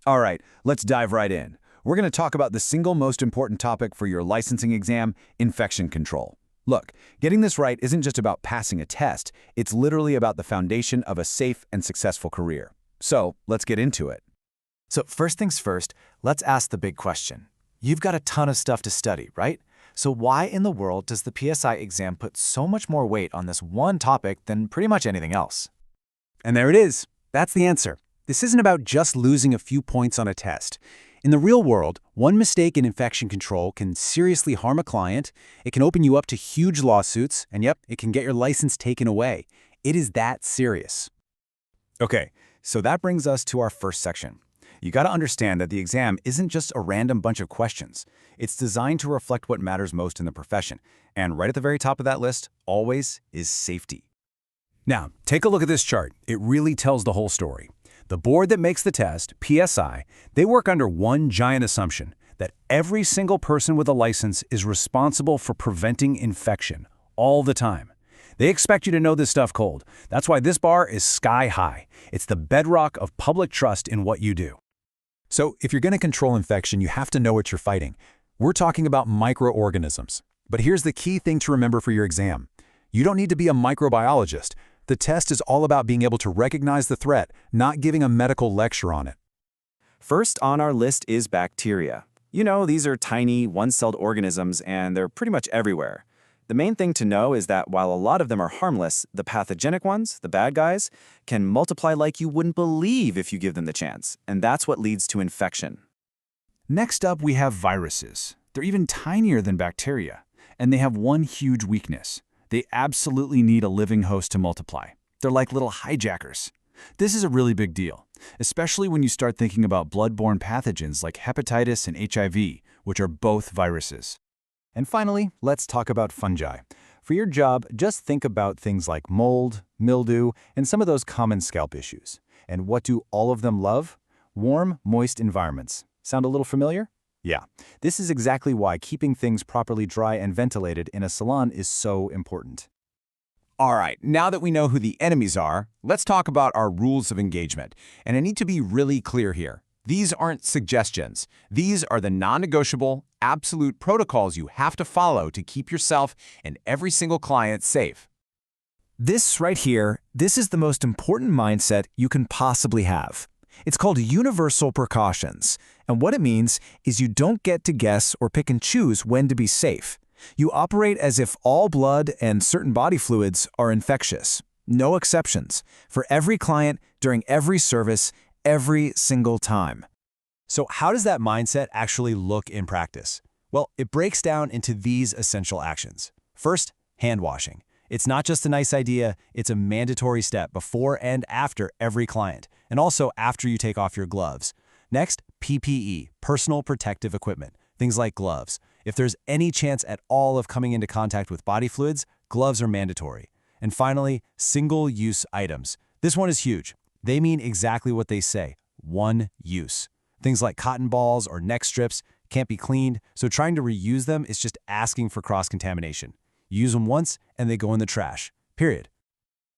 All right, let's dive right in. We're going to talk about the single most important topic for your licensing exam, infection control. Look, getting this right isn't just about passing a test, it's literally about the foundation of a safe and successful career. So, let's get into it. So first things first, let's ask the big question. You've got a ton of stuff to study, right? So why in the world does the PSI exam put so much more weight on this one topic than pretty much anything else? And there it is. That's the answer. This isn't about just losing a few points on a test. In the real world, one mistake in infection control can seriously harm a client, it can open you up to huge lawsuits, and yep, it can get your license taken away. It is that serious. Okay, so that brings us to our first section. You got to understand that the exam isn't just a random bunch of questions. It's designed to reflect what matters most in the profession. And right at the very top of that list, always, is safety. Now, take a look at this chart. It really tells the whole story. The board that makes the test, PSI, they work under one giant assumption, that every single person with a license is responsible for preventing infection, all the time. They expect you to know this stuff cold. That's why this bar is sky high. It's the bedrock of public trust in what you do. So if you're going to control infection, you have to know what you're fighting. We're talking about microorganisms. But here's the key thing to remember for your exam. You don't need to be a microbiologist. The test is all about being able to recognize the threat, not giving a medical lecture on it. First on our list is bacteria. You know, these are tiny, one-celled organisms, and they're pretty much everywhere. The main thing to know is that while a lot of them are harmless, the pathogenic ones, the bad guys, can multiply like you wouldn't believe if you give them the chance, and that's what leads to infection. Next up, we have viruses. They're even tinier than bacteria, and they have one huge weakness. They absolutely need a living host to multiply. They're like little hijackers. This is a really big deal, especially when you start thinking about blood-borne pathogens like hepatitis and HIV, which are both viruses. And finally, let's talk about fungi. For your job, just think about things like mold, mildew, and some of those common scalp issues. And what do all of them love? Warm, moist environments. Sound a little familiar? Yeah, this is exactly why keeping things properly dry and ventilated in a salon is so important. All right, now that we know who the enemies are, let's talk about our rules of engagement. And I need to be really clear here. These aren't suggestions. These are the non-negotiable, absolute protocols you have to follow to keep yourself and every single client safe. This right here, this is the most important mindset you can possibly have. It's called universal precautions, and what it means is you don't get to guess or pick and choose when to be safe. You operate as if all blood and certain body fluids are infectious. No exceptions. For every client, during every service, every single time. So how does that mindset actually look in practice? Well, it breaks down into these essential actions. First, hand washing. It's not just a nice idea, it's a mandatory step before and after every client, and also after you take off your gloves. Next, PPE, personal protective equipment, things like gloves. If there's any chance at all of coming into contact with body fluids, gloves are mandatory. And finally, single-use items. This one is huge. They mean exactly what they say, one use. Things like cotton balls or neck strips can't be cleaned, so trying to reuse them is just asking for cross-contamination. Use them once and they go in the trash, period.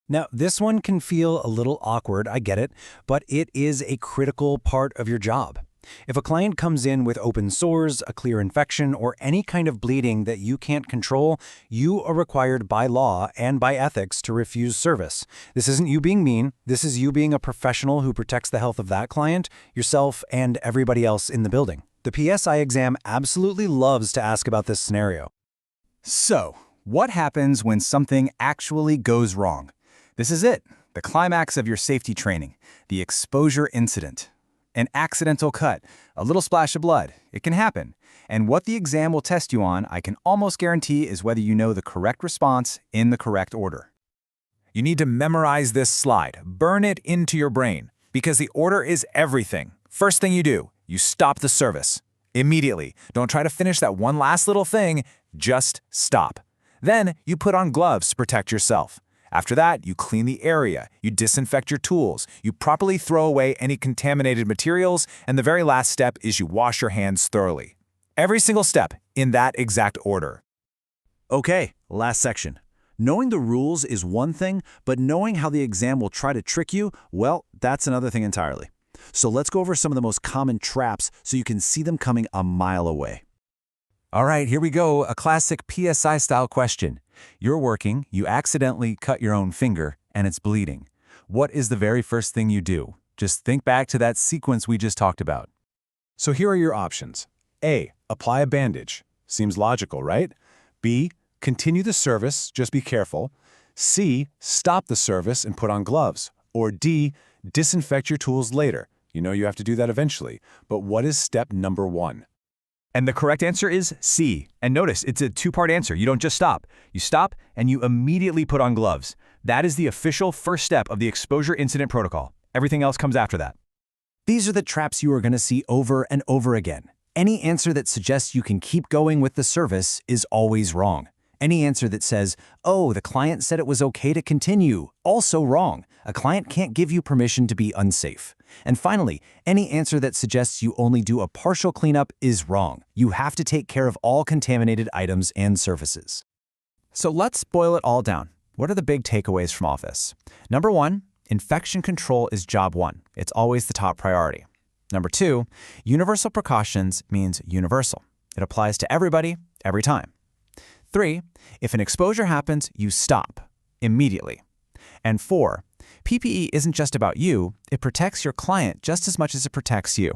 Now, this one can feel a little awkward, I get it, but it is a critical part of your job. If a client comes in with open sores, a clear infection, or any kind of bleeding that you can't control, you are required by law and by ethics to refuse service. This isn't you being mean. This is you being a professional who protects the health of that client, yourself, and everybody else in the building. The PSI exam absolutely loves to ask about this scenario. So, what happens when something actually goes wrong? This is it, the climax of your safety training, the exposure incident. An accidental cut, a little splash of blood. It can happen. And what the exam will test you on, I can almost guarantee, is whether you know the correct response in the correct order. You need to memorize this slide, burn it into your brain, because the order is everything. First thing you do, you stop the service. Immediately. Don't try to finish that one last little thing, just stop. Then you put on gloves to protect yourself. After that, you clean the area, you disinfect your tools, you properly throw away any contaminated materials, and the very last step is you wash your hands thoroughly. Every single step in that exact order. Okay, last section. Knowing the rules is one thing, but knowing how the exam will try to trick you, well, that's another thing entirely. So let's go over some of the most common traps so you can see them coming a mile away. All right, here we go, a classic PSI-style question. You're working, you accidentally cut your own finger, and it's bleeding. What is the very first thing you do? Just think back to that sequence we just talked about. So here are your options. A. Apply a bandage. Seems logical, right? B. Continue the service, just be careful. C. Stop the service and put on gloves. Or D. Disinfect your tools later. You know you have to do that eventually. But what is step number 1? And the correct answer is C. And notice, it's a two-part answer. You don't just stop. You stop and you immediately put on gloves. That is the official first step of the exposure incident protocol. Everything else comes after that. These are the traps you are going to see over and over again. Any answer that suggests you can keep going with the service is always wrong. Any answer that says, oh, the client said it was okay to continue, also wrong. A client can't give you permission to be unsafe. And finally, any answer that suggests you only do a partial cleanup is wrong. You have to take care of all contaminated items and surfaces. So let's boil it all down. What are the big takeaways from all this? Number 1, infection control is job 1. It's always the top priority. Number 2, universal precautions means universal. It applies to everybody, every time. 3, if an exposure happens, you stop immediately. And 4, PPE isn't just about you, it protects your client just as much as it protects you.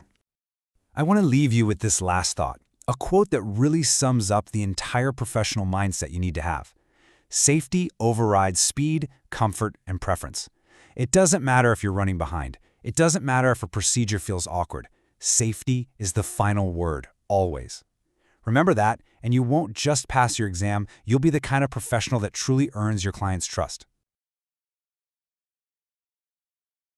I want to leave you with this last thought, a quote that really sums up the entire professional mindset you need to have. Safety overrides speed, comfort, and preference. It doesn't matter if you're running behind. It doesn't matter if a procedure feels awkward. Safety is the final word, always. Remember that, and you won't just pass your exam, you'll be the kind of professional that truly earns your client's trust.